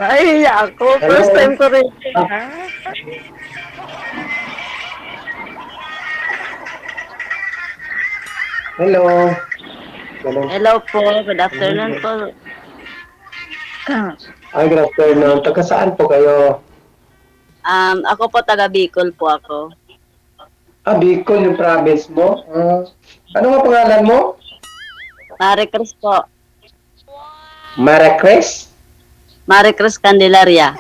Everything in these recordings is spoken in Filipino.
Nahihiya ako. First Hello? time ko rin. Ah, Ha? hello? Hello? Hello po. Good afternoon po. Ay, good afternoon. Taga saan po kayo? Ako po taga Bicol po ako. Ah, Bicol, yung province mo? Ano nga pangalan mo? Marie Cruz po. Maracres? Marie Cruz Candelaria.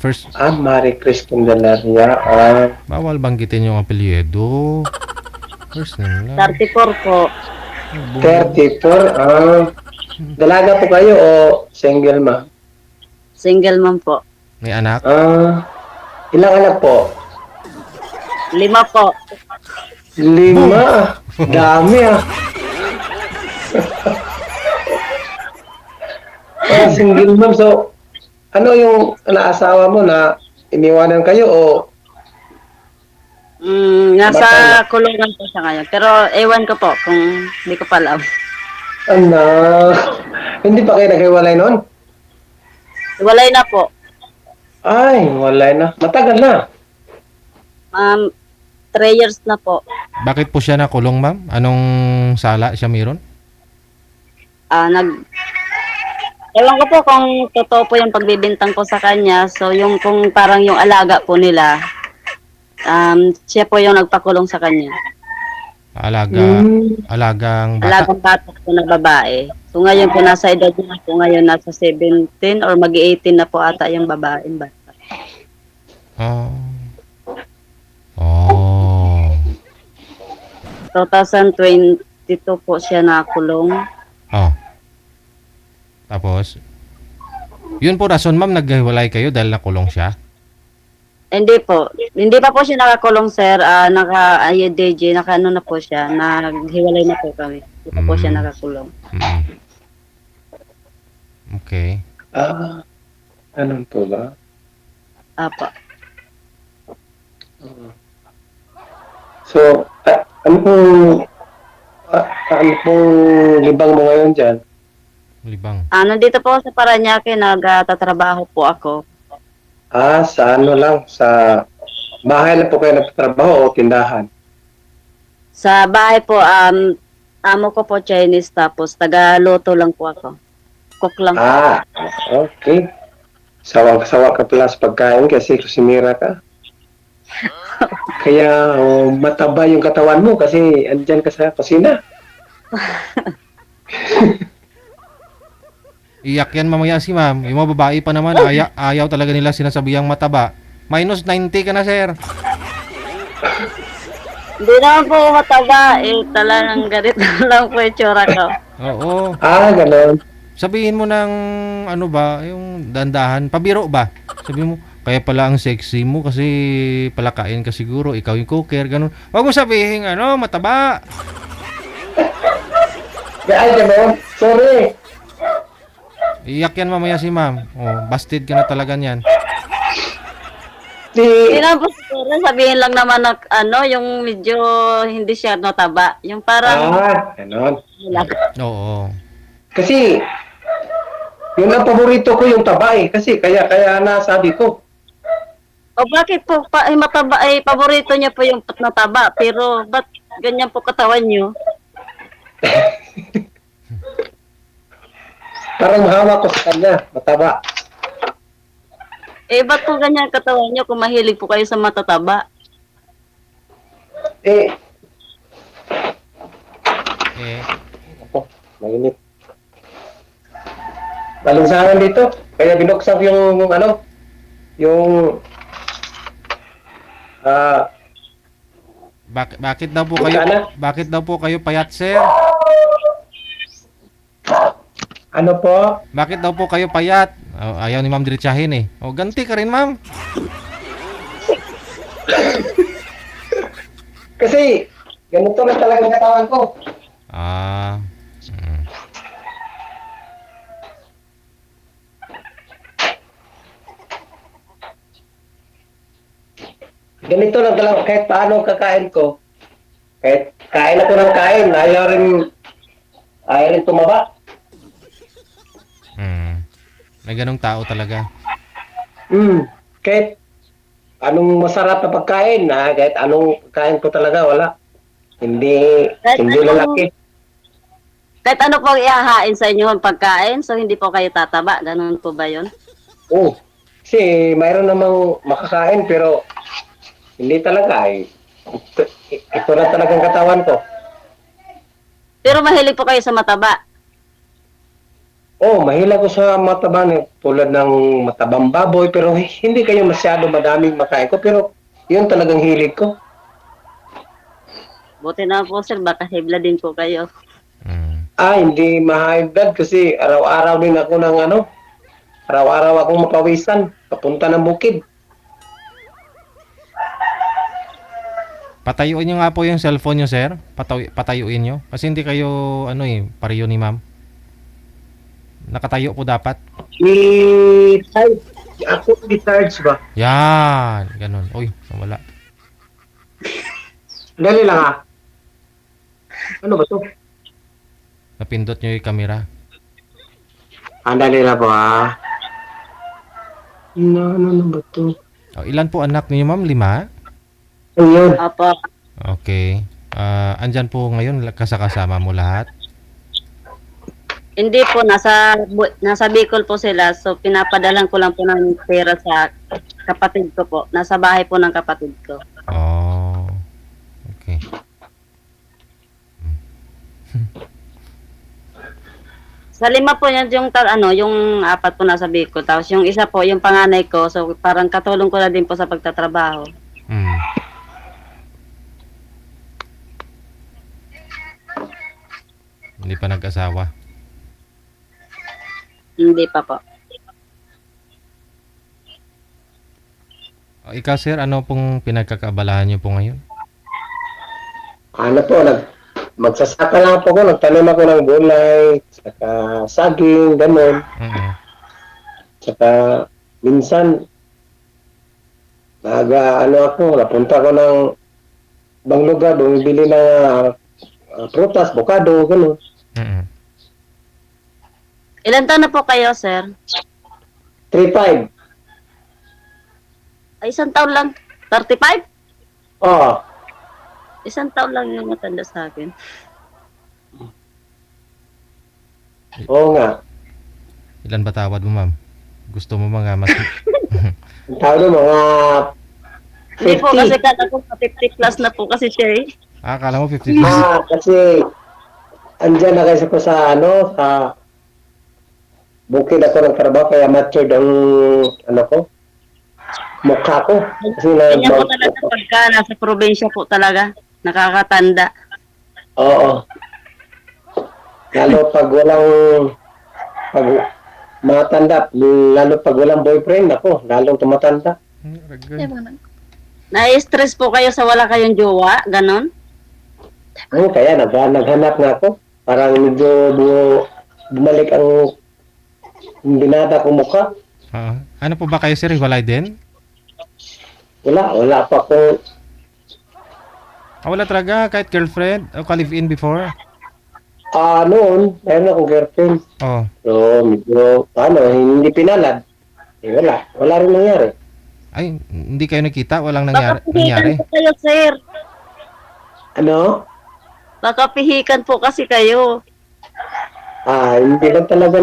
First, Ah, Marie Chris Candelaria. Ah, bawal banggitin yung apelyido. First name lang. 34 po. 34. Ah, dalaga po kayo o single ma? Single mom po. May anak? Ah, ilang anak po? 5 po. 5. Dami ah. Ah, single mom. So, ano yung naasawa mo na iniwanan kayo o Nasa Batay na? kulungan po siya ngayon. Pero ewan ko po kung hindi ko pa alam. ano? Hindi pa kayo naghiwalay noon? Walay na po. Ay, wala na. Matagal na. 3 years na po. Bakit po siya nakulong, ma'am? Anong sala siya meron? Ewan ko po kung totoo po yung pagbibintang ko sa kanya. So, yung kung parang yung alaga po nila, siya po yung nagpakulong sa kanya. Alagang bata. Alagang bata po na babae. So, ngayon po nasa edad na po ngayon, nasa 17 or mag-18 na po ata yung babaeng bata. Oh. Oh. 2022 po siya nakulong. Oh. Tapos, yun po rason, ma'am, naghiwalay kayo dahil nakulong siya? Hindi po. Hindi pa po siya nakakulong, sir. Naka-IDG, naka-ano na po siya. Naghiwalay na po kami. Hindi pa po siya nakakulong. Mm. Okay. Ah, ganun po ba? Apa. So, ano pong libang mo ngayon dyan? Libang. Nandito po sa Paranaque, nagtatrabaho po ako. Ah, sa ano lang, sa bahay lang po kayo nagtatrabaho o tindahan? Sa bahay po, amo ko po Chinese, tapos taga-luto lang po ako. Cook lang po. Ah, okay. Sawang-sawa ka pala sa pagkain kasi kusinira ka. Kaya mataba yung katawan mo kasi andyan ka sa kusina. Iyak yan mamaya si ma'am. Yung mga babae pa naman, ayaw talaga nila sinasabihang mataba. Minus 90 ka na, sir. Hindi naman po mataba. Talagang ganito lang po yung tsura ko. Oo. Ah, ganon. Sabihin mo ng ano ba, yung dandahan, pabiro ba? Sabihin mo, kaya pala ang sexy mo kasi palakain ka siguro, ikaw yung cooker, ganun. Huwag mo sabihin, mataba. Ay, ganon. Sorry. Iyak yan mamaya si ma'am. Oh, busted ka na talaga niyan. Hindi naman po siguro, sabihin lang naman na, yung medyo hindi siya mataba. Yung parang, Ganon. Oo. Kasi, yun ang paborito ko yung taba eh. Kasi kaya nasabi ko. o bakit po, mataba, paborito niya po yung mataba. Pero, ba't ganyan po katawan niyo? Parang mahawa ko sa kanya, mataba. Ba't po ganyan katawan niyo kung mahilig po kayo sa matataba? Eh, Eh, ako, mainit. Balansahan dito. Kaya binuksan ko yung bakit daw po kayo, Bukana? bakit daw po kayo payat, sir? ano po? Bakit daw po kayo payat? Oh, ayaw ni ma'am diretsahin eh. O, ganti ka rin, ma'am. Kasi, ganito na talaga ang katawan ko. Ah. mm. Ganito lang talaga kahit paano ang kakain ko. Kahit kain ako ng kain, ayaw rin tumaba. May ganong tao talaga. Kahit anong masarap na pagkain, kahit anong kain ko talaga, wala. Hindi, Kahit hindi anong- lalaki. Kahit ano po ihahain sa inyo ang pagkain, so hindi po kayo tataba. Ganun po ba yun? Oo. Kasi mayroon namang makakain, pero hindi talaga eh. Ito na talagang katawan ko. Pero mahilig po kayo sa mataba. Oh, mahilig ko sa matabang tulad ng matabang baboy, pero hindi kayo masyado madaming makain ko, pero yun talagang hilig ko. Buti na po sir, baka hibla din po kayo. Hindi ma-high blood kasi araw-araw din ako ng araw-araw akong mapawisan, papunta ng bukid. Patayuin nyo nga po yung cellphone nyo, sir. Patayuin nyo. Kasi hindi kayo, pareho ni ma'am. Nakatayo po dapat. I-charge. Ako i-charge ba? Yan. Ganun. Uy, nawala. Dali lang Ano ba to? Napindot nyo yung camera. Dali lang po Ano ba to? Ilan po anak niyo, ma'am? 5? Ayun. Opo. Okay. Andyan po ngayon kasama mo lahat? Hindi po, nasa Bicol po sila. So, pinapadalan ko lang po ng pera sa kapatid ko po. Nasa bahay po ng kapatid ko. Oh. Okay. Sa 5 po yan, yung 4 po nasa Bicol. Tapos yung isa po, yung panganay ko. So, parang katulong ko na din po sa pagtatrabaho. Hindi pa nag-asawa. Hindi pa po. Ikaw, sir, ano pong pinagkakaabalahan niyo po ngayon? Ano po, magsasaka lang po ako, nagtanim ako ng gulay, saka saging, gano'n. Saka minsan, napunta ko ng ibang lugar, bumibili ng prutas, bukado, gano'n. Ilan taon na po kayo, sir? 3-5. Ay, 1 taon lang. 35? Oo. 1 taon lang yung matanda sa akin. Oo nga. Ilan ba tawad mo, ma'am? Gusto mo mga mas... Ang tawag ng mga Hindi po, 50. kasi kala ko 50 plus na po kasi siya eh. Akala mo 50 plus? Kasi andyan na kasi ko sa bukid ako ng trabaho, kaya matured ang mukha ko. Kasi Ganyan po talaga pagka nasa probinsya po talaga. Nakakatanda. Oo. Lalo pag matanda, lalo pag walang boyfriend, ako, lalong tumatanda. Na-stress po kayo sa wala kayong jowa? Ganon? Kaya naghanap nga ako. Parang medyo bumalik ang binata kong mukha. Ano po ba kayo, sir? Hiwalay din? Wala pa akong Wala talaga, kahit girlfriend o ka-live-in before? noon, mayroon akong girlfriend. Oh. So, medyo, hindi pinalad. Wala rin nangyari. Ay, hindi kayo nakita? Walang Baka nangyari? pihikan po kayo, sir. Ano? Baka pihikan po kasi kayo. Hindi lang talaga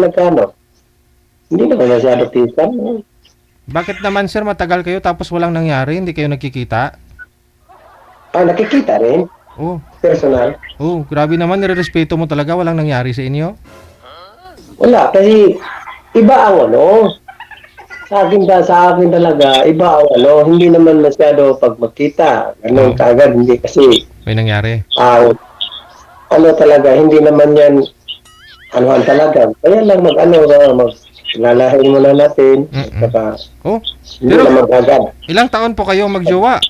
Hindi naman masyado tisan. Bakit naman, sir, matagal kayo tapos walang nangyari? Hindi kayo nakikita? Nakikita rin. Oh, Personal. grabe naman, nirerespeto mo talaga, walang nangyari sa inyo? Wala, kasi iba ang sa akin talaga, iba ang hindi naman masyado pag magkita. Kaagad, hindi kasi, May nangyari? talaga, hindi naman yan, talaga. Kaya lang lalahin muna natin, saka, Oh, hindi pero naman agad. ilang taon po kayo magjowa?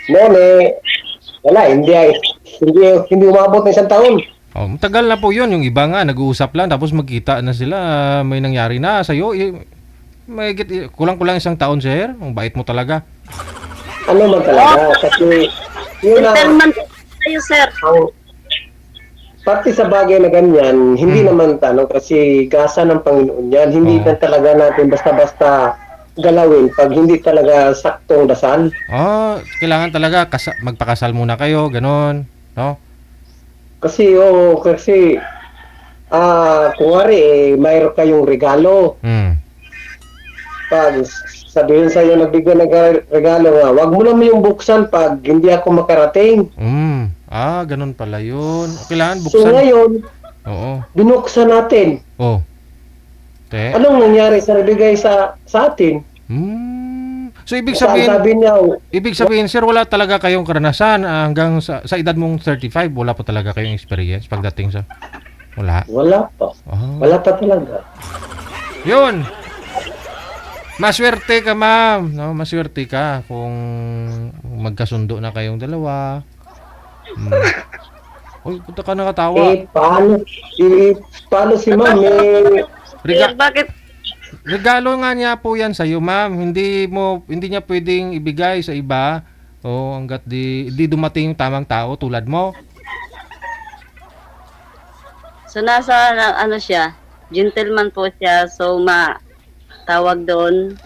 Noon wala, hindi umabot ng 1 taon. Oh, matagal na po yun. Yung iba nga, nag-uusap lang tapos magkita na sila. May nangyari na sa'yo. Kulang-kulang 1 taon, sir. Ang bait mo talaga. Man talaga, kasi, yun ang, Gentleman po kayo, sir. pati sa bagay na ganyan, hindi naman kasi gasa ng Panginoon yan. Hindi Oo. na talaga natin basta-basta galawin pag hindi talaga saktong dasal. Oh, kailangan talaga magpakasal muna kayo, ganon, no? Kasi kunwari mayroon kayong regalo. Mm. Pag sabihin sa iyo nagbigay ng regalo nga, wag mo naman yung buksan pag hindi ako makarating. Ganun pala yun. Kailangan So buksan. ngayon, Oo. binuksan natin. Oh. Te. Anong nangyari sa nabigay sa atin? So Sabi niya, ibig sabihin, sir, wala talaga kayong karanasan hanggang sa edad mong 35, wala pa talaga kayong experience pagdating sa wala. wala pa. Oh. Wala pa talaga. Yun. Maswerte ka, ma'am. No, maswerte ka kung magkasundo na kayong dalawa. Uy, punta ka nakatawa. Paano si ma'am? Sir, bakit? Regalo nga niya po yan sa iyo, ma'am. Hindi niya pwedeng ibigay sa iba. Hangga't di dumating yung tamang tao tulad mo. So nasa ano siya, gentleman po siya. So tawag doon.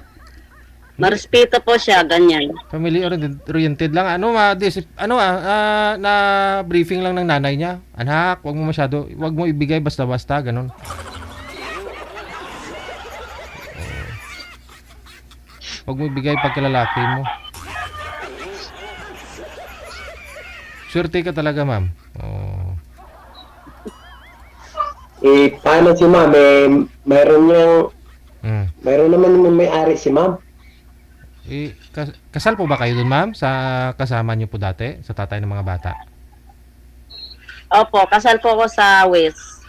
Marespeto po siya, ganyan. Family oriented lang. Na briefing lang ng nanay niya. Anak, wag mo ibigay basta-basta, ganun. Wag mo ibigay pagkalalaki mo. Swerte ka talaga, ma'am. Paano si ma'am? Mayroon naman yung may-ari si ma'am. Kasal po ba kayo dun, ma'am? Sa kasama niyo po dati? Sa tatay ng mga bata? Opo, kasal po ako sa West.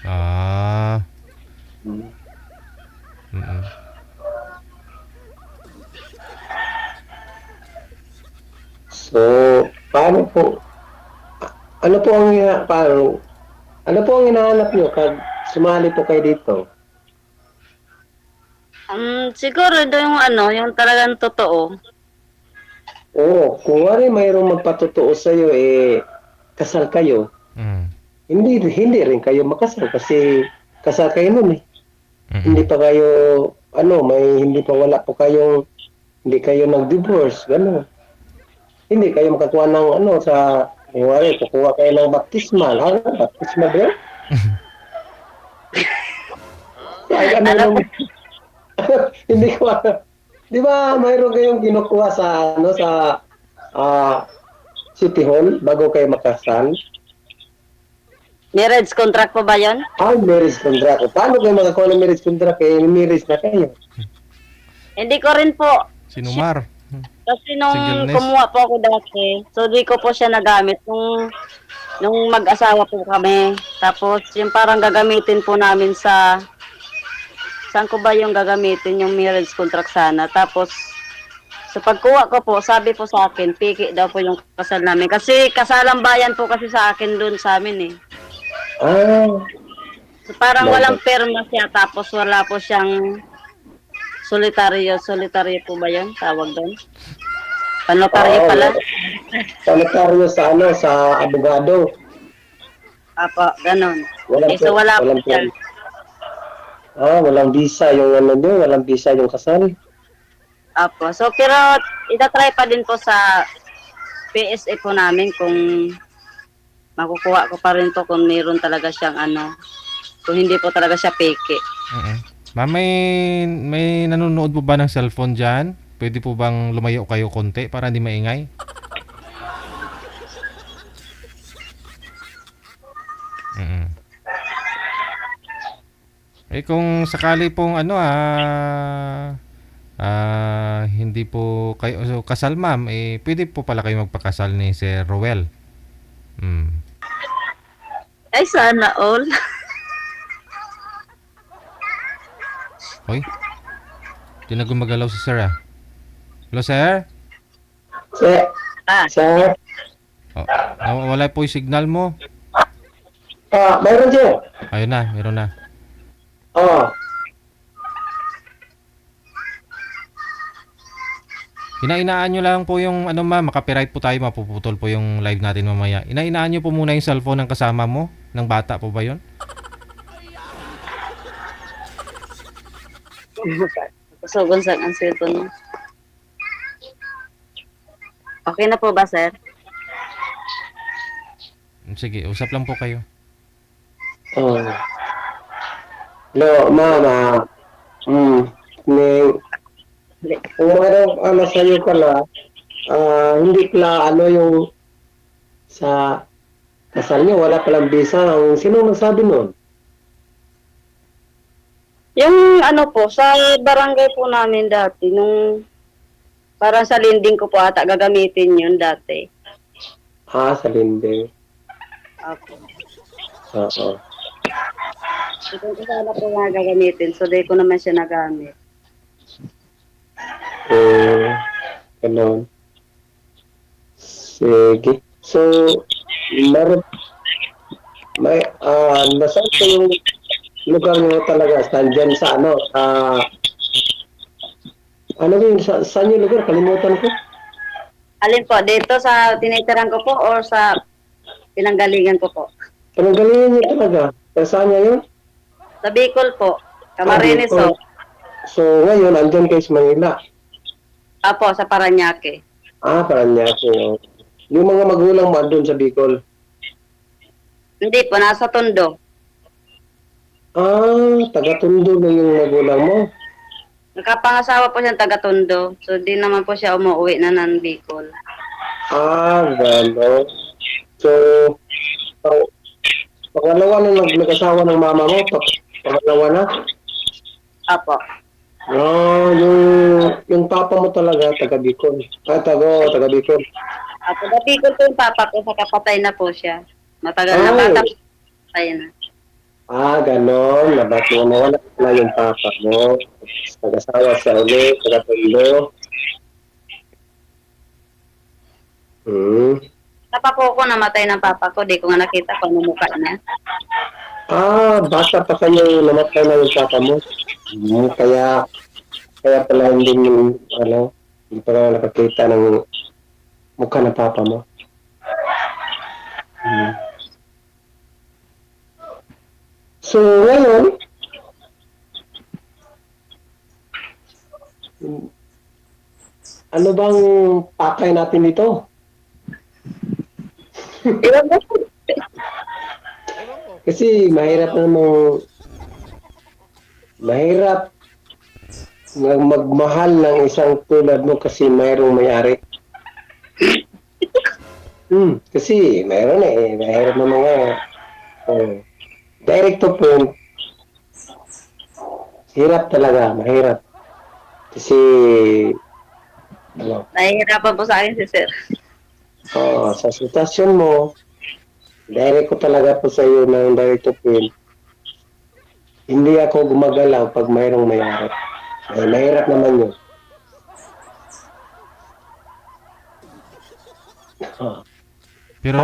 So, paano po? Ano po ang hinahanap niyo pag sumali po kayo dito? Siguro yung talagang totoo. Oo, kung wari mayroong magpatotoo sa iyo kasal kayo. Hindi rin kayo makasal kasi kasal kayo noon eh. Hindi pa kayo hindi kayo nag-divorce, gano'n. Hindi kayo makakuha ng kukuha kayo ng baptismal. Baptismal ba yun? Hindi ko alam. Di ba mayroon kayong kinukuha sa City Hall bago kayo makasal? Marriage contract po ba yun? Marriage contract. Paano kayo makakuha ng marriage contract? Marriage na kayo. Hindi ko rin po. Sinumar. Kasi nung Singleness. kumuha po ako dati, so di ko po siya nagamit nung mag-asawa po kami. Tapos yung parang gagamitin po namin saan ko ba yung gagamitin yung marriage contract sana. Tapos sa pagkuha ko po, sabi po sa akin, piki daw po yung kasal namin. Kasi kasalang bayan po kasi sa akin doon sa amin eh. So parang walang perma siya, tapos wala po siyang solitaryo po ba yun? Tawag doon? Panotaryo pala? Panotaryo sa abogado. Apo, ganun. Walang So wala po siya. Walang visa walang visa yung kasal. Apo. So pero itatry pa din po sa PSA po namin kung makukuha ko pa rin po kung meron talaga siyang kung hindi po talaga siya peke. Ma'am, may nanonood po ba ng cellphone dyan? Pwede po bang lumayo kayo konti para hindi maingay? Kung sakali pong hindi po kayo kasal, ma'am, pwede po pala kayo magpakasal ni Sir Roel. Ay, sana all. Hoy. Di na gumagalaw si Sir Hello, Sir? Sir? Wala po yung signal mo. Mayroon siya. Ayun na, meron na. Inainaan nyo lang po yung ma'am, makapiright po tayo, mapuputol po yung live natin mamaya. Inainaan nyo po muna yung cellphone ng kasama mo. Ng bata po ba yun? Kusugon sa ang cellphone mo. Okay na po ba, sir? Sige, usap lang po kayo. Oh. No, mama. Ni, kung mayroong ano sa'yo pala, hindi pala ano yung sa kasal niyo, wala palang visa. Sino nagsabi nun? Yung ano po, sa barangay po namin dati, nung parang sa lending ko po ata gagamitin yun dati. Sa Linde. Opo. Oo. Ito ko sana po nga gagamitin, so di ko naman siya nagamit. Ganun. Sige. So, meron, nasaan ko yung lugar mo talaga? Saan dyan sa ano? Ano yun? Saan yung lugar? Kalimutan ko. Alin po, dito sa tinitiran ko po or sa pinanggalingan ko po? Anong galingan niyo talaga? Saan niya yun? Sa Bicol po, Camarines Bicol. po. So, ngayon, andyan kayo sa Manila. Apo, sa Paranaque. Paranaque. Yung mga magulang mo andun sa Bicol. Hindi po, nasa Tondo. Taga-Tondo na yung magulang mo. Nakapangasawa po siyang taga-Tondo. So, di naman po siya umuwi na ng Bicol. Gano'n. So, pangalawa na nag-asawa ng mama mo, pangalawa na? Apo. Yung papa mo talaga, taga Bicol. Taga Bicol. Apo, sa Bicol po yung papa ko, sa kapatay na po siya. Matagal na bata, patay na. Gano'n. Nawala na yung papa mo. Nag-asawa siya ulit, taga-Tondo. Papa ko namatay ng papa ko, di ko nga nakita kung ano mukha niya. Bata pa kayo, namatay na yung papa mo. Kaya pala hindi pa nga nakakita ng mukha ng papa mo. So, ngayon, ano bang pakay natin dito? Iwan mo po. Kasi mahirap magmahal ng isang tulad mo kasi mayroong may-ari. Kasi mayroon mahirap na mga direct to point. Hirap talaga, mahirap. Kasi Nahihirapan po sa akin si sir. sa sitwasyon mo, direct ko talaga po sa iyo ng direct to point. Hindi ako gumagalaw pag mayroong may-ari. Mahirap naman yun. Pero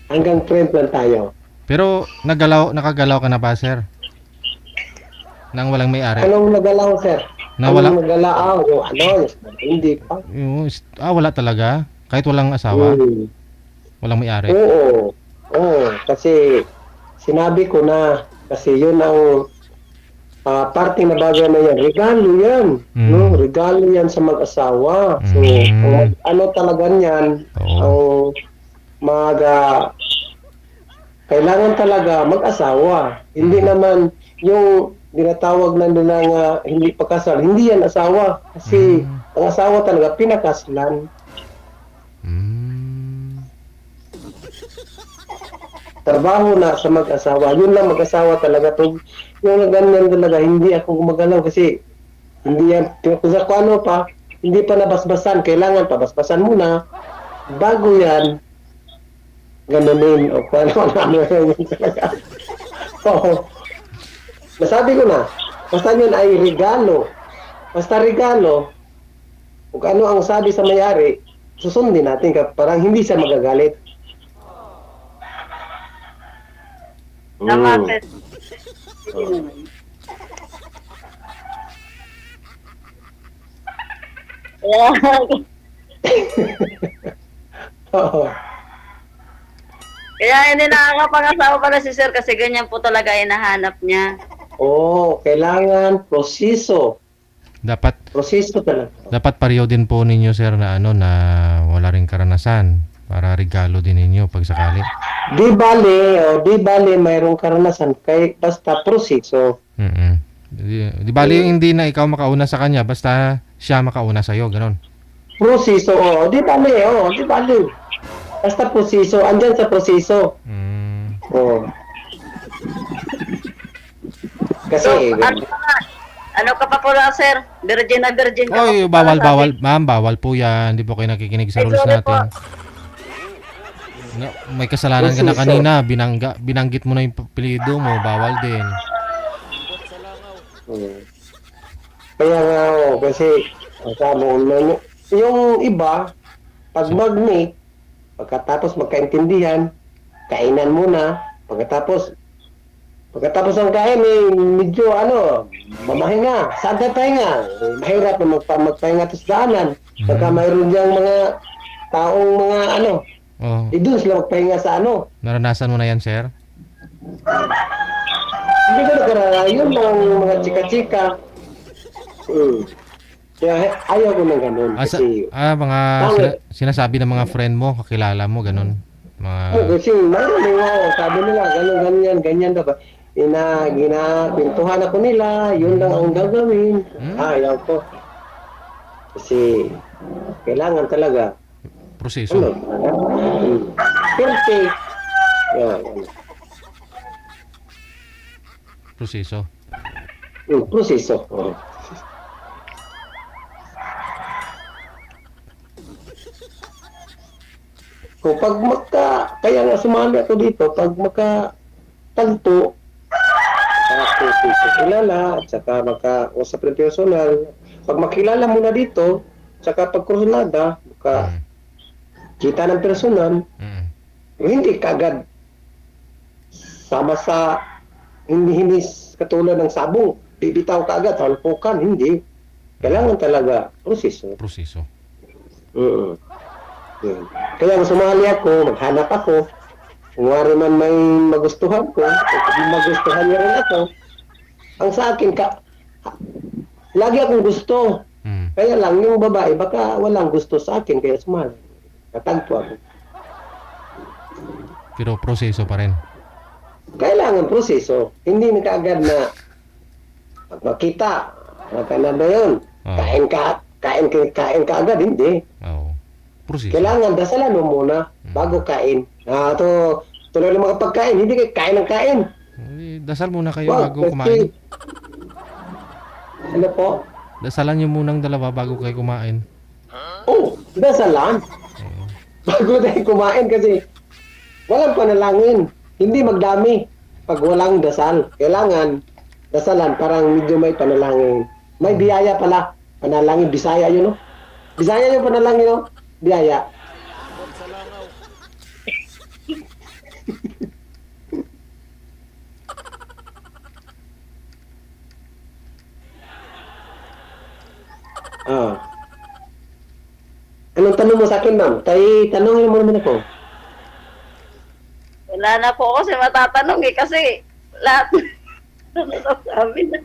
Hanggang friend lang tayo. pero nakagalaw ka na ba, sir? Nang walang may-ari? Anong nagalaw, sir? Na wala? Anong nagalaw? Hindi pa. Wala talaga. Kahit walang asawa, walang may-ari. Oo. Kasi sinabi ko na kasi yun ang parte na bagay na yan. Regalo yan. No? Regalo yan sa mag-asawa. So, ano talaga yan, ang kailangan talaga mag-asawa. Hindi naman yung dinatawag na nila nga hindi pa kasal. Hindi yan asawa. Kasi ang asawa talaga pinakaslan. Trabaho na sa mag-asawa. Yun lang mag-asawa talaga. Yung ganyan talaga, hindi ako gumagalaw kasi hindi yan, kung sa ano pa, hindi pa nabasbasan. Kailangan pabasbasan muna. Bago yan, ganunin. O kung ano yun talaga. Nasabi ko na, basta yun ay regalo. Basta regalo, kung ano ang sabi sa may-ari, susundin natin parang hindi siya magagalit. Tama, sir. Oo. Kaya hindi nakakapag-asawa pala si sir kasi ganyan po talaga hinahanap niya. Oo, kailangan proseso. Dapat Proseso talaga. dapat pareho din po ninyo sir na ano na wala ring karanasan para regalo din ninyo pag sakali. Di bale, mayroong karanasan kay basta proseso. Mm. Di bali yung hindi na ikaw makauna sa kanya basta siya makauna sa iyo, ganun. Proseso, di bale. Basta proseso, andyan sa proseso. Mm. Oo. So, Kasi, ano ka pa po lang, sir? Virgin na virgin ka Oy, pa po pala, bawal, sabi. ma'am, bawal po 'yan. Hindi po kayo nakikinig sa Ay, rules sorry po. natin. No, may kasalanan ka na Proseso. kanina, binanggit mo na yung apelyido mo, bawal din. Hmm. Kaya nga, kasi, ang sabi ko, yung iba, pag mag-meet, pagkatapos magkaintindihan, kainan muna, pagkatapos ng kain, medyo, mamahinga, sada pahinga, mahirap na magpahinga sa daanan, pagka mayroon diyang mga taong Oh, doon sila magpahinga sa naranasan mo na 'yan, sir? hindi ko nakarara, yun mga chika-chika. Kaya ayaw ko ng ganun kasi Mga pangit. sinasabi ng mga friend mo, kakilala mo, ganun. Mga Kasi mayroon sabi nila, ganyan, ganyan daw ba. Pintuhan ako nila, yun lang ang gagawin. Ayaw ko. Kasi kailangan talaga, proseso. perfect. Yan. Proseso. Proseso. Kung kaya nga sumali ako dito, pag tagpo, kilala, at saka makausap ng personal. Pag makilala mo na dito, saka pag kursunada, kita ng personal, Mm. hindi kagad sama sa hindi katulad ng sabong, bibitaw kagad, halpukan, hindi. Kailangan talaga proseso. Proseso. Mm. Kaya sumali ako, maghanap ako. Kung wari man may magustuhan ko, kung magustuhan niya rin ako, ang sa akin, lagi akong gusto. Mm. Kaya lang, yung babae, baka walang gusto sa akin, kaya sumali. Natagpo ako. Pero proseso pa rin. Kailangan proseso. Hindi na kaagad na pag makita, na yun. Oh. Kain ka agad, hindi. Oo. Proseso. Kailangan dasalan mo muna bago kain. Tuloy ng mga pagkain, hindi kain ng kain. Dasal muna kayo Wag, bago kumain. Ano po? Dasalan niyo munang dalawa bago kayo kumain. Dasalan. Bago tayo kumain kasi walang panalangin. Hindi magdami pag walang dasal. Kailangan dasalan, parang medyo may panalangin. May biyaya pala. Panalangin, Bisaya yun, no? Bisaya yung panalangin, no? Biyaya. Anong tanong mo sa akin, ma'am? Tanongin mo naman ako. Wala na po ako kasi matatanong kasi lahat sabi na.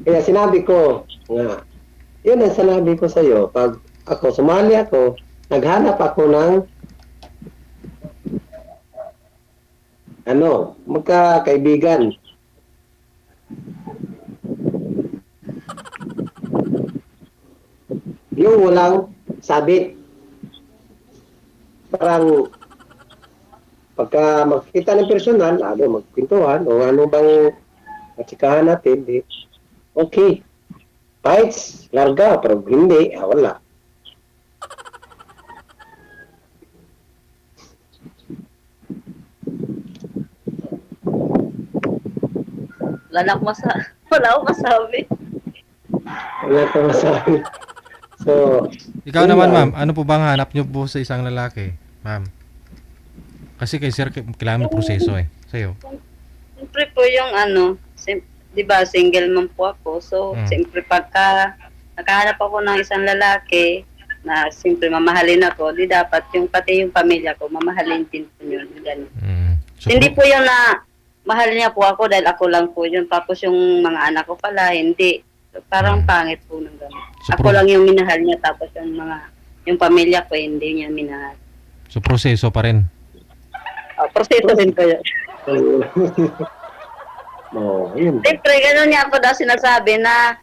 Kaya sinabi ko nga, yun ang sinabi ko sa iyo, pag sumali ako, naghanap ako ng magkakaibigan. Yung walang sabit. Parang pagka makikita ng personal, magkwentuhan o ano bang matsikahan natin, okay. Fights, larga, pero hindi, wala. Wala akong masabi. Wala ka masabi. So, Ikaw yun naman, lang. ma'am, ano po bang hanap niyo po sa isang lalaki, ma'am? Kasi kay sir, kailangan may proseso sa'yo. Siyempre po yung di ba, single man po ako. So, siyempre pagka nakahanap ako ng isang lalaki na siyempre mamahalin ako, di dapat yung pati yung pamilya ko, mamahalin din po yun. Ganun. So, Hindi po yun na mahal niya po ako dahil ako lang po yun. Tapos yung mga anak ko pala, hindi. Parang pangit po ng gano'n. So, Ako lang yung minahal niya, tapos yung pamilya ko, hindi niya minahal. So, proseso pa rin. Proseso din po yun. Yun. Siyempre, gano'n niya po daw sinasabi na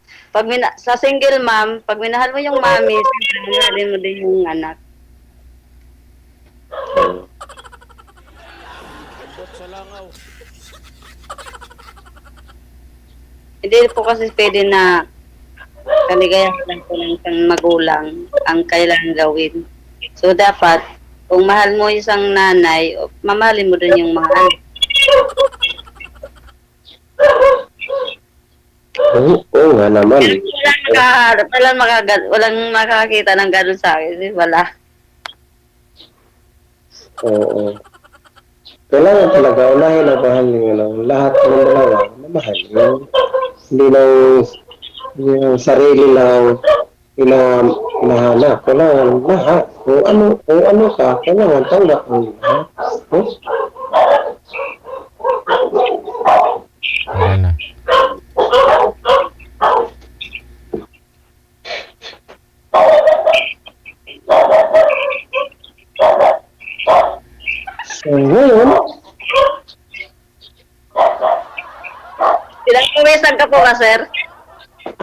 sa single mom, pag minahal mo yung mami, siyempre, minahalin mo din yung anak. Hindi po kasi pwede na kaligayahan lang po ng isang magulang ang kailangan gawin. So, dapat, kung mahal mo isang nanay, mamahalin mo din yung mga anak. Oo nga naman. Walang makakita ng gano'n sa akin. Wala. Oo. Kailangan talaga unahin ang mahal ng lahat ng dalawa na mahal yun. Hindi lang yung sarili lang hinahanap. Kailangan lahat. Kung ano ka, kailangan tanggap mo lahat. Wala na. So, ngayon, Pinapawisan ka po ba, sir?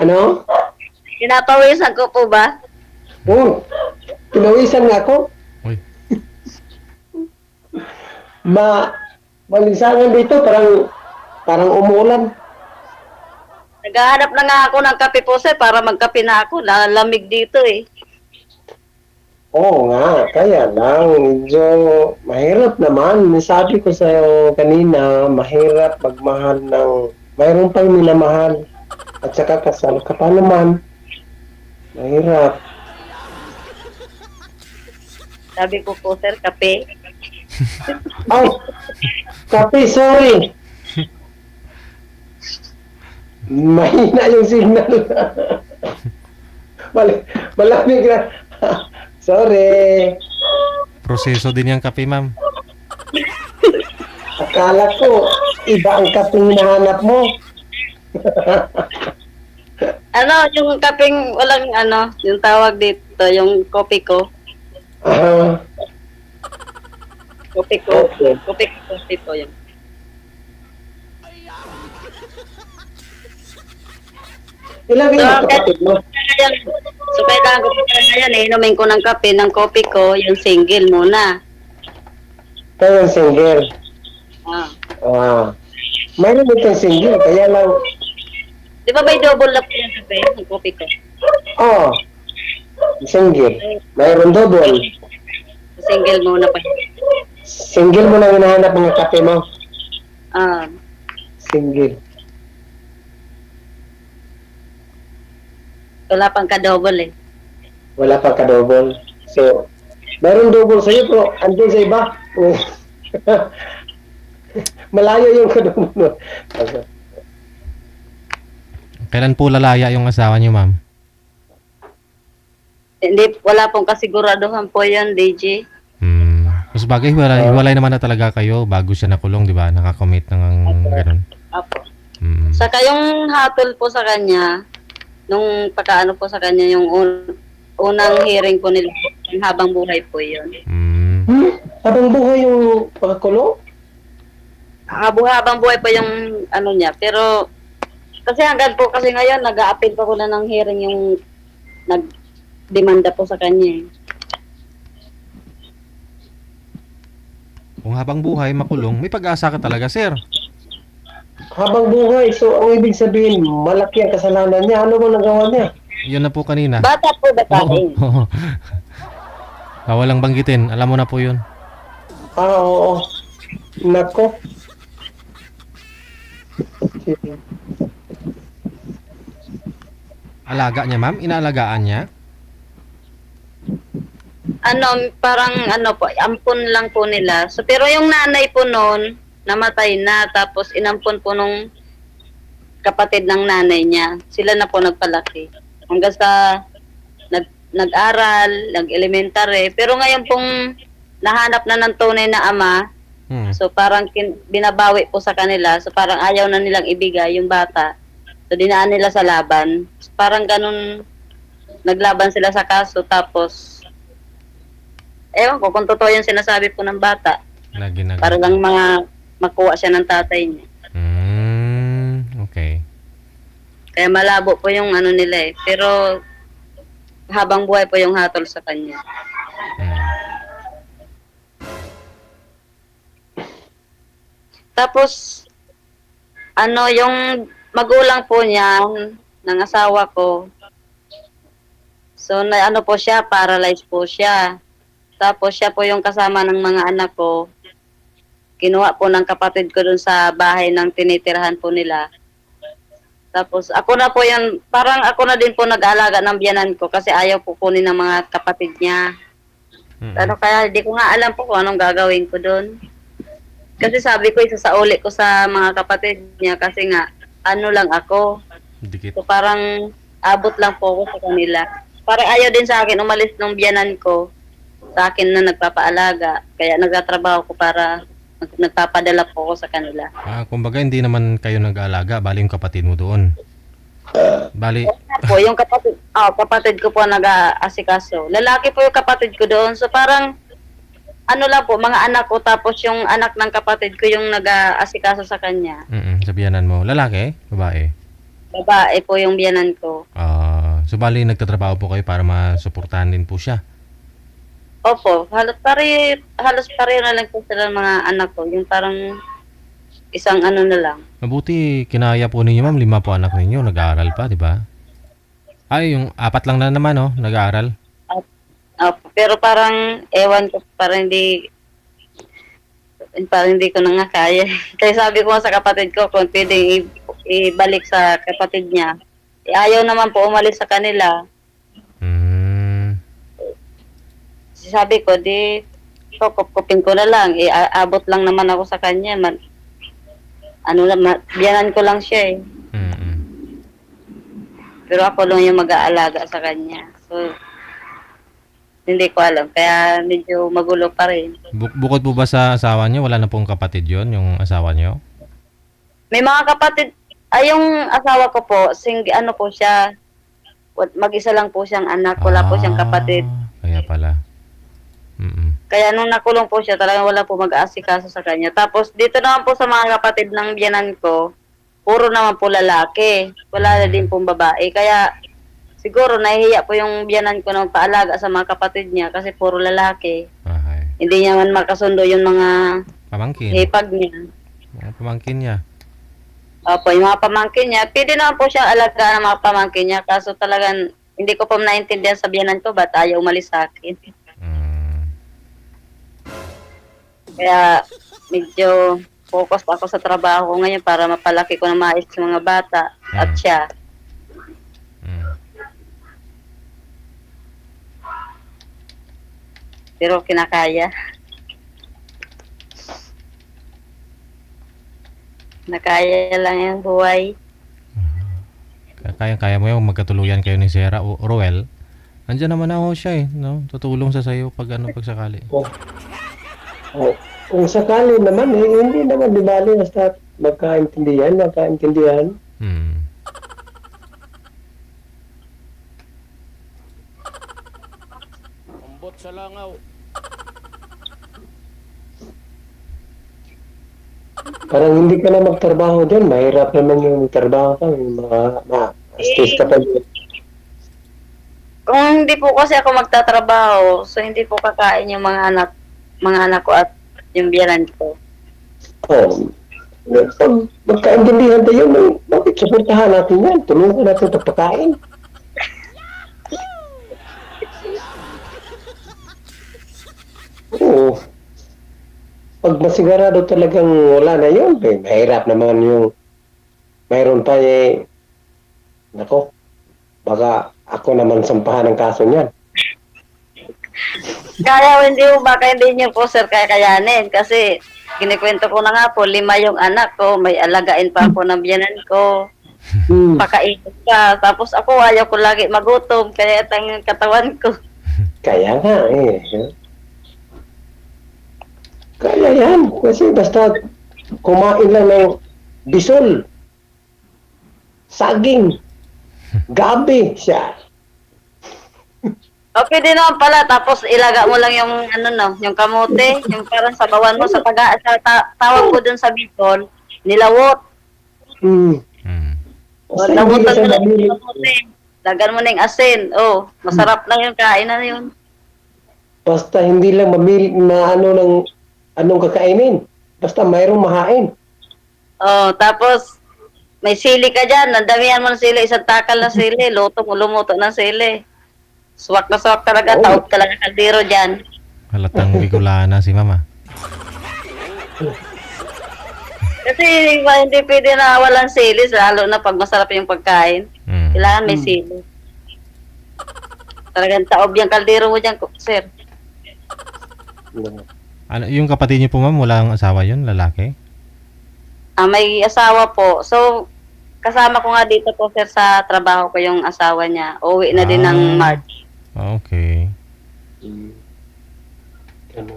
ano? Pinapawisan ko po ba? Oh, pinawisan nga ako. Uy. Malinsangan dito, parang umulan. Naghahanap na nga ako ng kape po, sir, para magkape na ako. Lalamig dito eh. Oo nga, kaya lang, medyo mahirap naman. Sabi ko sa'yo kanina, mahirap magmahal ng, mayroon pang minamahal. At saka kasal ka pa naman. Mahirap. Sabi ko po, sir, kape. Ay, kape, sorry. Mahina yung signal. Malamig na. Sorry. Proseso din yung kape, ma'am. Akala ko, iba ang kapeng hinahanap mo. Yung kapeng walang yung tawag dito, yung kopi ko. Ah, Kopi ko. Okay. Kopi po yun. ilang yung kapatid mo? So, kailangan ko po ngayon, inumin ko ng kape, ng kopi ko, yung single muna. Kaya yung single. Ah. Mayroon itong single, kaya lang, Di ba may double na po yung kape, yung kopi ko? single. Mayroon double. Single muna pa yun. Single mo na hinahanap ng kape mo. Ah. Single. Wala pang ka-double eh. Wala pa ka double. So, mayroon double sa'yo, pero andun sa iba. Malayo yung ka-double mo. Kailan po lalaya yung asawa niyo, ma'am? Hindi, wala pong kasiguraduhan po yun, DJ. Mas bagay, hiwalay naman na talaga kayo bago siya nakulong, di ba? Nakakommit ng gano'n. Apo. Saka yung hatol po sa kanya, nung pagkaano po sa kanya, yung unang hearing po nila, yung habang buhay po yun. Habang buhay yung pagkakulong? Habang buhay po yung niya. Pero, kasi hanggang po kasi ngayon, nag-a-appeal pa ko na ng hearing yung nag-demanda po sa kanya eh. Kung habang buhay, makulong, may pag-asa ka talaga, sir. Habang buhay. So, ang ibig sabihin, malaki ang kasalanan niya. Ano mo nagawa niya? Yun na po kanina. Bata po, babae. Oo. Walang banggitin. Alam mo na po yun. Oo. Nako. Alaga niya, ma'am? Inaalagaan niya? Parang po, ampon lang po nila. So, pero yung nanay po noon, namatay na. Tapos inampon po nung kapatid ng nanay niya. Sila na po nagpalaki. Hanggang sa nag-aral, nag-elementary. Pero ngayon pong nahanap na ng tunay na ama, so parang binabawi po sa kanila. So parang ayaw na nilang ibigay yung bata. So dinaan nila sa laban. So, parang ganun, naglaban sila sa kaso. Tapos, ewan ko kung totoo yung sinasabi po ng bata. Para lang makuha siya ng tatay niya. Okay. Kaya malabo po yung ano nila eh. Pero habang buhay po yung hatol sa kanya. Tapos, yung magulang po niya, ng asawa ko, so, po siya, paralyzed po siya. Tapos, siya po yung kasama ng mga anak ko. Kinuha po ng kapatid ko dun sa bahay ng tinitirahan po nila. Tapos, ako na po yan, parang ako na din po nag-aalaga ng biyanan ko kasi ayaw po kunin ng mga kapatid niya. Kaya hindi ko nga alam po kung anong gagawin ko dun. Kasi sabi ko, isasauli ko sa mga kapatid niya kasi nga, lang ako. Dikit. So parang abot lang po ako sa kanila. Parang ayaw din sa akin umalis ng biyanan ko sa akin na nagpapaalaga. Kaya nagtatrabaho ko para nagpapadala po ako sa kanila. Kumbaga hindi naman kayo nag-aalaga, bali yung kapatid mo doon. Bali. Po, yung kapatid ko po nag-aasikaso. Lalaki po yung kapatid ko doon. So parang lang po, mga anak ko, tapos yung anak ng kapatid ko yung nag-aasikaso sa kanya. Sa biyanan mo. Lalaki? Babae? Babae po yung biyanan ko. So bali nagtatrabaho po kayo para masuportahan din po siya? Opo, halos pareho na lang po sila mga anak ko. Yung parang isang na lang. Mabuti, kinaya po ninyo ma'am, 5 po anak ninyo, nag-aaral pa, di ba? Yung 4 lang na naman, nag-aaral. Pero parang, ewan ko, parang hindi ko na nga kaya. Kaya sabi ko sa kapatid ko, kung pwedeng ibalik sa kapatid niya. Ayaw naman po umalis sa kanila. Sabi ko, kupin ko na lang. Abot lang naman ako sa kanya. Biyanan ko lang siya eh. Pero ako lang yung mag-aalaga sa kanya. So, hindi ko alam. Kaya medyo magulo pa rin. Bukod po ba sa asawa niyo, wala na pong kapatid yon yung asawa niyo? May mga kapatid. Yung asawa ko po, po siya, mag-isa lang po siyang anak. Wala po siyang kapatid. Kaya pala. Kaya nung nakulong po siya, talagang wala po mag-aasikaso sa kanya. Tapos dito naman po sa mga kapatid ng biyanan ko, puro naman po lalaki. Wala na din pong babae. Kaya siguro nahihiya po yung biyanan ko na paalaga sa mga kapatid niya kasi puro lalaki. Hindi niya man makasundo yung mga hipag niya. Mga pamangkin niya. Opo, yung mga pamangkin niya. Pwede naman po siyang alagaan ng mga pamangkin niya. Kaso talagang hindi ko po naintindihan sa biyanan ko ba't ayaw umalis sa akin. Kaya medyo focus ako sa trabaho ko ngayon para mapalaki ko na maayos yung mga bata at siya. Pero kinakaya. Nakaya lang yung buhay. Kaya mo yung magkatuluyan kayo ni Sarah o Roel. Andiyan naman ako siya no? Tutulong sa sayo pag sakali. Kung sakali naman, hindi naman di bali basta magkaintindihan. Umbot sa langaw. Parang hindi ka na magtrabaho doon. Mahirap naman yung trabaho ka. Ma-stress ka pa doon. Kung hindi po kasi ako magtatrabaho, so hindi po kakain yung mga anak ko at yung biyanan ko. Pag magkaintindihan tayo, bakit suportahan natin yan? Tulungan natin ito pagkain. Oo. Pag masigurado talagang wala na yun, mahirap naman yung mayroon pa nako, baka ako naman sampahan ng kaso niyan. Kaya hindi mo baka hindi niyo po sir kakayanin kasi kinikwento ko na nga po 5 yung anak ko, may alagain pa ako ng biyanan ko. pakainin ka. Tapos ako ayaw ko lagi magutom, kaya ang katawan ko. Kaya nga eh. Kaya yan. Kasi basta kumain lang ng bisol, saging, gabi siya. Okay din naman pala, tapos ilaga mo lang yung ano no, yung kamote, yung parang sabawan mo sa tawag ko dun sa Bicol, nilawot. Hmm. Mm. Basta hindi Lawotan ka mo lang mamili. yung kamote. Lagan mo na yung asin. Oh, masarap lang yung kain na yun. Basta hindi lang mamili na ano ng anong kakainin. Basta mayroong mahain. Oh, tapos may sili ka dyan. Nandamihan mo ng sili. Isang takal na sili. Luto mo, lumuto ng sili. Swak na swak talaga. Oh. Taot talaga kaldero dyan. Halatang Bicolana si mama. Kasi hindi pwede na walang sili. Lalo na pag masarap yung pagkain. Mm. Kailangan may sili. Talagang taob yung kaldero mo dyan, sir. Ano, yung kapatid niyo po ma'am, walang asawa yun, lalaki? May asawa po. So, kasama ko nga dito po, sir, sa trabaho ko yung asawa niya. Uwi na din ng March. Okay. Ano?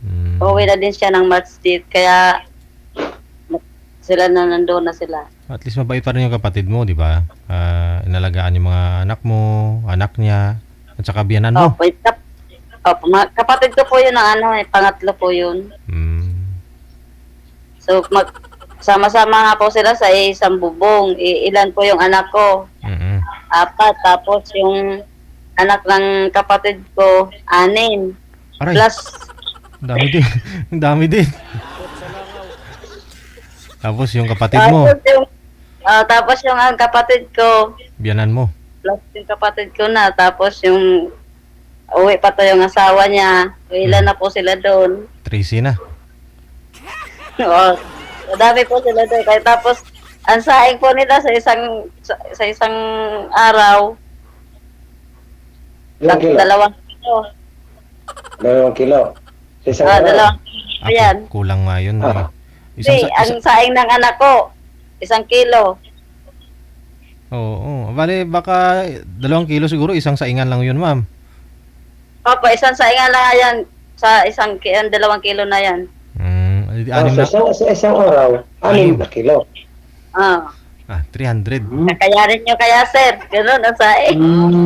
Mm. Uwi na din siya ng March date. Kaya, sila na nandoon na sila. At least mabait pa rin yung kapatid mo, di ba? Inalagaan yung mga anak mo, anak niya, at saka biyanan mo. Opo, kapatid ko po yun ang pangatlo po yun. Mm. So, sama-sama nga po sila sa isang bubong. Ilan po yung anak ko? Mm-mm. 4. Tapos yung anak ng kapatid ko, 6. Aray, Plus, ang dami din. Ang dami din. Tapos yung kapatid mo, tapos yung ang kapatid ko, biyanan mo. plus yung kapatid ko na. Tapos yung uwi pa to yung asawa niya. Ilan na po sila doon. Tracy na. Oo. Madami po sila doon. Kaya tapos, ang saing po nila sa isang araw, Ilang kilo? 2 kilo. 2 kilo. Sa isang araw. 2 kilo yan. Kulang nga yun. Ah. Hindi, ang saing ng anak ko, 1 kilo. Oo. Bale, baka 2 kilo siguro, isang saingan lang yun, ma'am. Opo, isang saingan lang yan. Sa 2 kilo na yan. Anim na. Sa isang araw, 6 na kilo. 300. Kakayarin nyo kaya, sir. Ganun ang saing.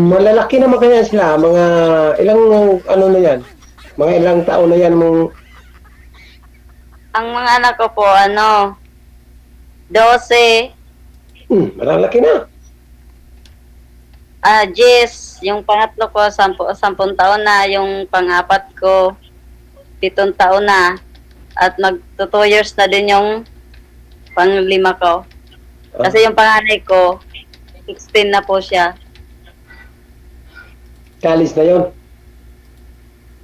Malalaki naman kaya sila. Mga ilang ano na yan? Mga ilang taon na yan mong Ang mga anak ko po, 12, malalaki na. 10, yung pangatlo ko, 10 taon na, yung pang-apat ko, 7 taon na, at magto 2 years na din yung pang-5 ko. Kasi yung panganay ko, 16 na po siya. Kalis na yon.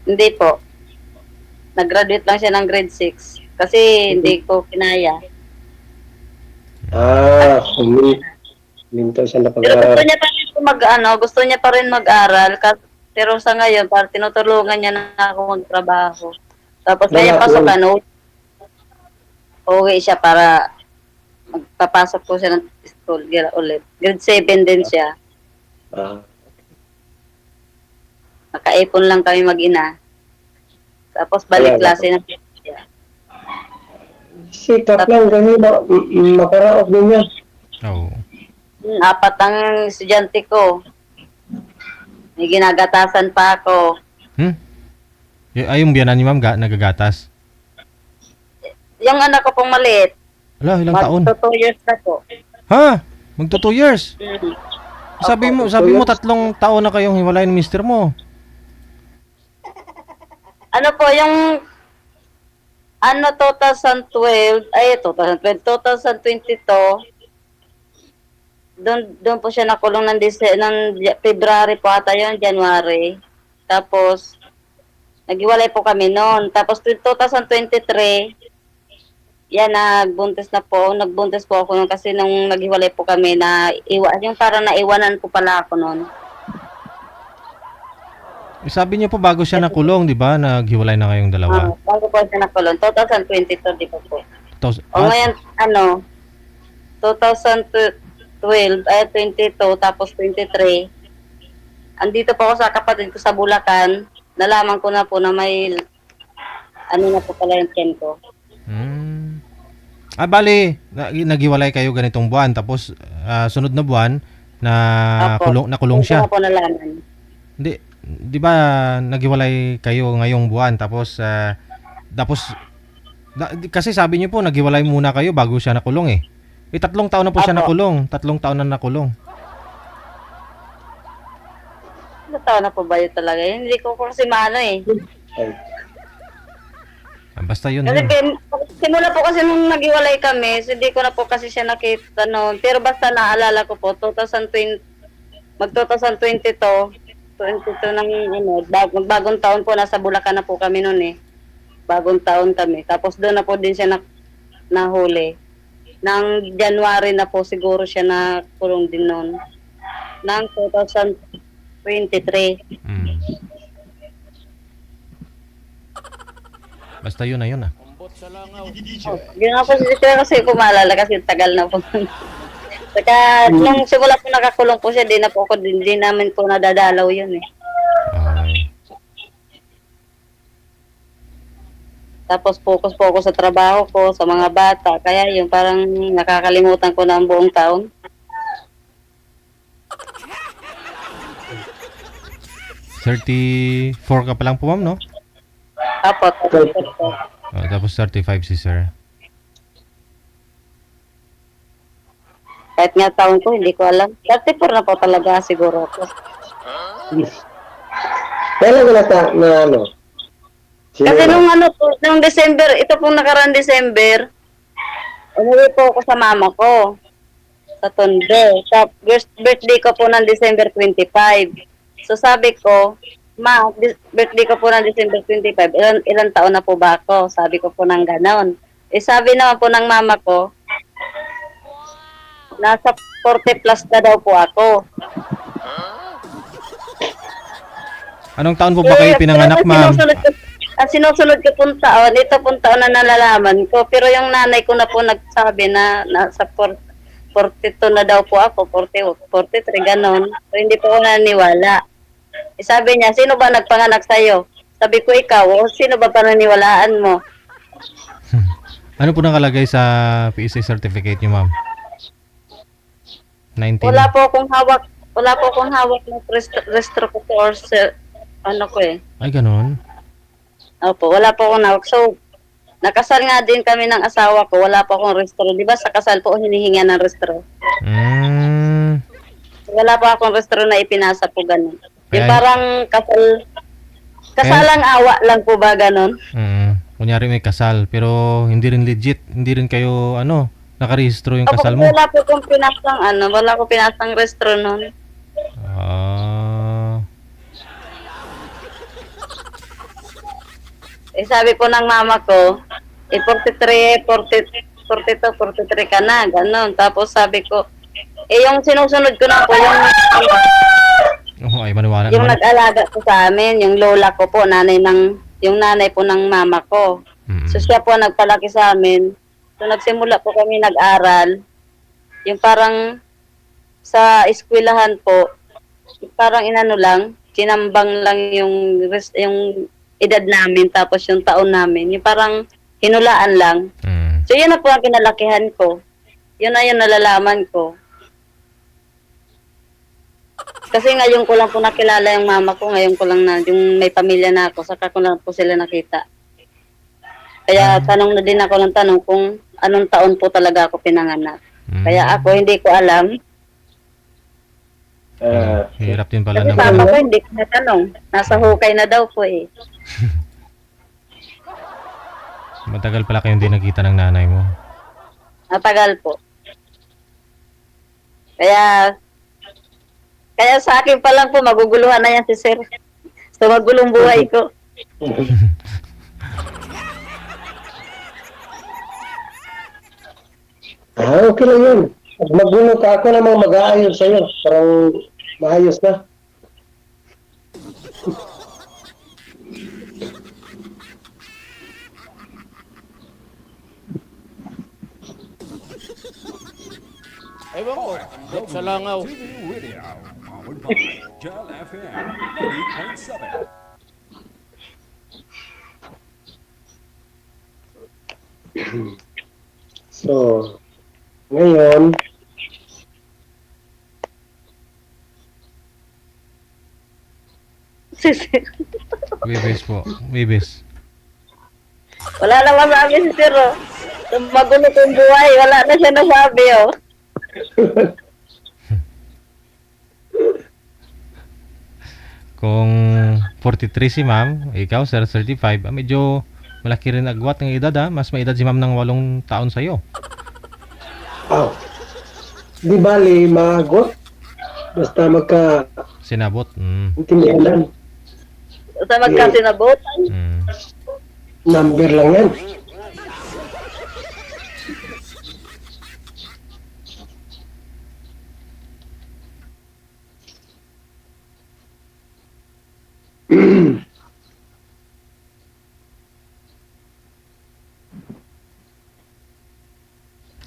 Hindi po. Nag-graduate lang siya ng grade 6. Kasi hindi ko kinaya. Minto siya na Pero gusto niya pa rin gusto niya pa rin mag-aral. Pero sa ngayon, parang tinutulungan niya na ako magtrabaho. Tapos ngayon pasok uwi siya para magpapasok po siya ng school ulit. Grade 7 din siya. Nakaipon lang kami mag-ina. Tapos balik klase na siya. Sikap lang kasi makaraos din yan. Oo. 4 ang estudyante ko. May ginagatasan pa ako. Yung biyanan ni ma'am, nagagatas. Yung anak ko pong maliit, Ala, ilang taon? magto 2 years na po. Ha? Magto 2 years? Mm. Sabi mo 3 taon na kayong hiwalay ng mister mo. Ano po, yung 2022, doon po siya nakulong ng February po ata yun, January. Tapos, naghiwalay po kami noon. Tapos, 2023, yan, nagbuntis po ako noon kasi nung naghiwalay po kami, yung parang naiwanan po pala ako noon. Sabi niyo po bago siya nakulong, di ba? Naghiwalay na kayong dalawa. Bago po siya nakulong, 2022, di ba po? Tapos, O ngayon, 2023 22, tapos 23. Andito po ako sa kapatid ko sa Bulacan. Nalaman ko na po na may ano na po pala yung tiyan ko. Hmm. Bali, naghiwalay kayo ganitong buwan tapos sunod na buwan na Opo. nakulong Hindi siya. ko po nalaman. Hindi, 'di ba naghiwalay kayo ngayong buwan tapos kasi sabi niyo po naghiwalay muna kayo bago siya nakulong eh. 3 taon na po siya Opo. nakulong. 3 taon na nakulong. Ano taon na po ba yun talaga? Hindi ko po kasi maano eh. Ay, Basta yun Kasi yun. simula po kasi nung naghiwalay kami, so hindi ko na po kasi siya nakita noon. Pero basta naalala ko po, 2020, mag-2022, 22 ng magbagong taon po, nasa Bulacan na po kami noon eh. Bagong taon kami. Tapos doon na po din siya nahuli. Nang January na po siguro siya nakulong din noon. Nang 2023. Mm. Basta yun na yun ah. Yun nga po kasi po maalala kasi tagal na po. Saka nung simula po nakakulong po siya, di na po ako, di namin po nadadalaw yun eh. Okay. Tapos focus po ako sa trabaho ko, sa mga bata. Kaya yung parang nakakalimutan ko na ang buong taon. $34 ka pa lang po ma'am, no? Apo, Tapos 35 si sir. kahit nga taon ko, hindi ko alam. 34 na po talaga siguro ako. kailan na ano? Sino Kasi na? nung nung December, ito pong nakaraan December, umuwi po ako sa mama ko. Sa Tondo. Sa birthday ko po ng December 25. So sabi ko, Ma, birthday ko po ng December 25, ilan taon na po ba ako? Sabi ko po ng ganon. Eh sabi naman po ng mama ko, nasa 40 plus na daw po ako. Anong taon po ba kayo pinanganak, ma'am? Ang sinusunod ko pong taon, ito pong taon na nalalaman ko. Pero yung nanay ko na po nagsabi na nasa 42 na daw po ako, 40, 43, ganon. So hindi po ako naniniwala. Eh, sabi niya, sino ba nagpanganak sa'yo? Sabi ko, ikaw. O sino ba pananiwalaan mo? Ano po nakalagay sa PSA certificate niyo, ma'am? 19. Wala po akong hawak ng restro ko or ano ko eh. Ay, ganun. Opo, wala po akong hawak. So, nakasal nga din kami ng asawa ko. Wala po akong restro. Di ba sa kasal po hinihinga ng restro? Mm. Wala po akong restro na ipinasa po ganun. Yung Kaya- parang kasalang awa lang po ba ganun? Kunyari may kasal, pero hindi rin legit. Hindi rin kayo, nakarehistro yung Opo, kasal mo. wala po kong pinasang wala ko pinasang restro nun. Ah. Eh sabi po ng mama ko, 43, 42, 43 ka na, ganun. Tapos sabi ko, yung sinusunod ko na po, Ay, maniwala yung naman. nag-alaga po sa amin, yung lola ko po, yung nanay po ng mama ko. Mm. So siya po nagpalaki sa amin. So nagsimula po kami nag-aral. Yung parang sa eskwelahan po, parang kinambang lang yung edad namin tapos yung taon namin. Yung parang hinulaan lang. Mm. So yun na po ang kinalakihan ko. Yun na yung nalalaman ko. Kasi ngayon ko lang po nakilala yung mama ko, ngayon ko lang yung may pamilya na ako, saka ko lang po sila nakita. Kaya tanong na din ako ng tanong kung anong taon po talaga ako pinanganak. Kaya ako hindi ko alam. Hirap din pala Kasi naman. mama ko hindi ko natanong. Nasa hukay na daw po eh. Matagal pala kayong di nakita ng nanay mo. Matagal po. Kaya sa akin pa lang po, maguguluhan na yan si Sir. Sa magulong buhay ko. Okay lang yun. Pag magulo ka, ako namang mag-aayos sa'yo. Parang maayos na. Ewan ko. Sa langaw. Radio, powered by Jal FM 80.7. So, ngayon, Webes po. Webes. Wala naman sabi si Sir, oh. Magulo kong buhay, wala na siya nasabi, oh. Kung 43 si ma'am, ikaw sir 35, medyo malaki rin agwat ng edad ha. Mas may edad si ma'am ng 8 taon sa'yo. di bali, magot. Basta Sinabot. intindihan Sa magkasinabutan. number lang yan.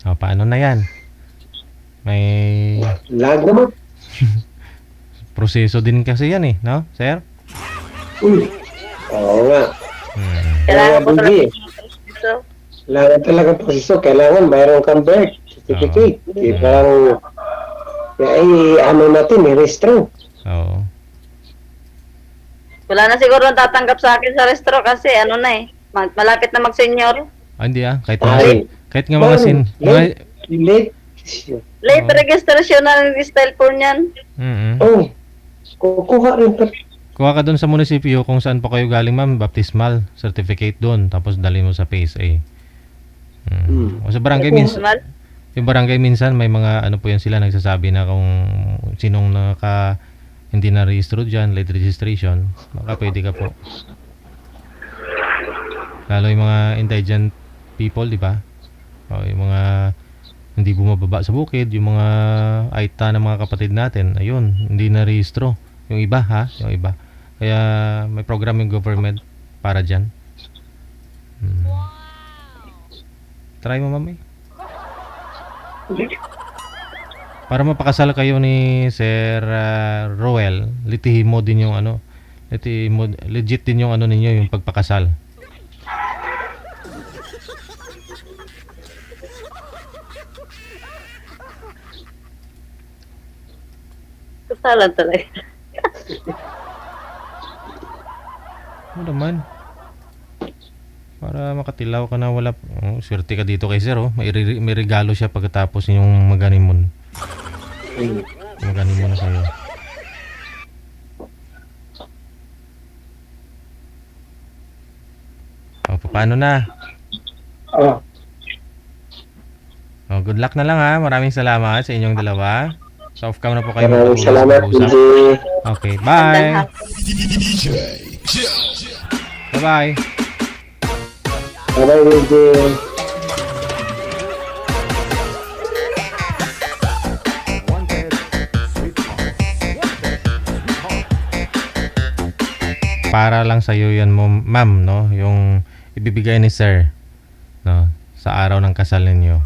O, paano na yan? May Lag naman. proseso din kasi yan eh, no, sir? Oo nga. Kailangan ko Hindi. talaga. Kailangan talaga proseso. Kailangan mayroon kang birth certificate. Parang, ano natin, restro. Oo. Wala na siguro tatanggap sa akin sa restro kasi ano na eh. Malapit na mag-senior. Hindi kahit Ay. kahit nga mga Late. Late registration na yung style po niyan. Oh, kukuha rin pa. Kuha ka doon sa munisipyo kung saan pa kayo galing ma'am, baptismal certificate doon, tapos dali mo sa PSA. O sa barangay minsan, yung barangay minsan may mga ano po yan sila nagsasabi na kung sinong hindi na rehistro diyan, late registration, baka pwede ka po. Lalo yung mga indigent people, di ba? O yung mga hindi bumababa sa bukid, yung mga aita ng mga kapatid natin, ayun, hindi na rehistro. Yung iba yung iba. Kaya may program yung government para dyan. Try mo mami. Para mapakasal kayo ni Sir Roel, litihin mo din yung legit din yung ninyo, yung pagpakasal. Kasalan talaga. Ano naman? Para makatilaw ka na wala. Swerte ka dito kay Sir, oh. May regalo siya pagkatapos yung maganimon. Maganimon na sa'yo. O, paano na? Oh, good luck na lang ha. Maraming salamat sa inyong dalawa. So, off cam na po kayo. Maraming salamat, mag-usap. DJ. Okay, bye. Bye-bye. Bye-bye, DJ. Para lang sa iyo yan mo, ma'am, no? Yung ibibigay ni sir, no? Sa araw ng kasal ninyo.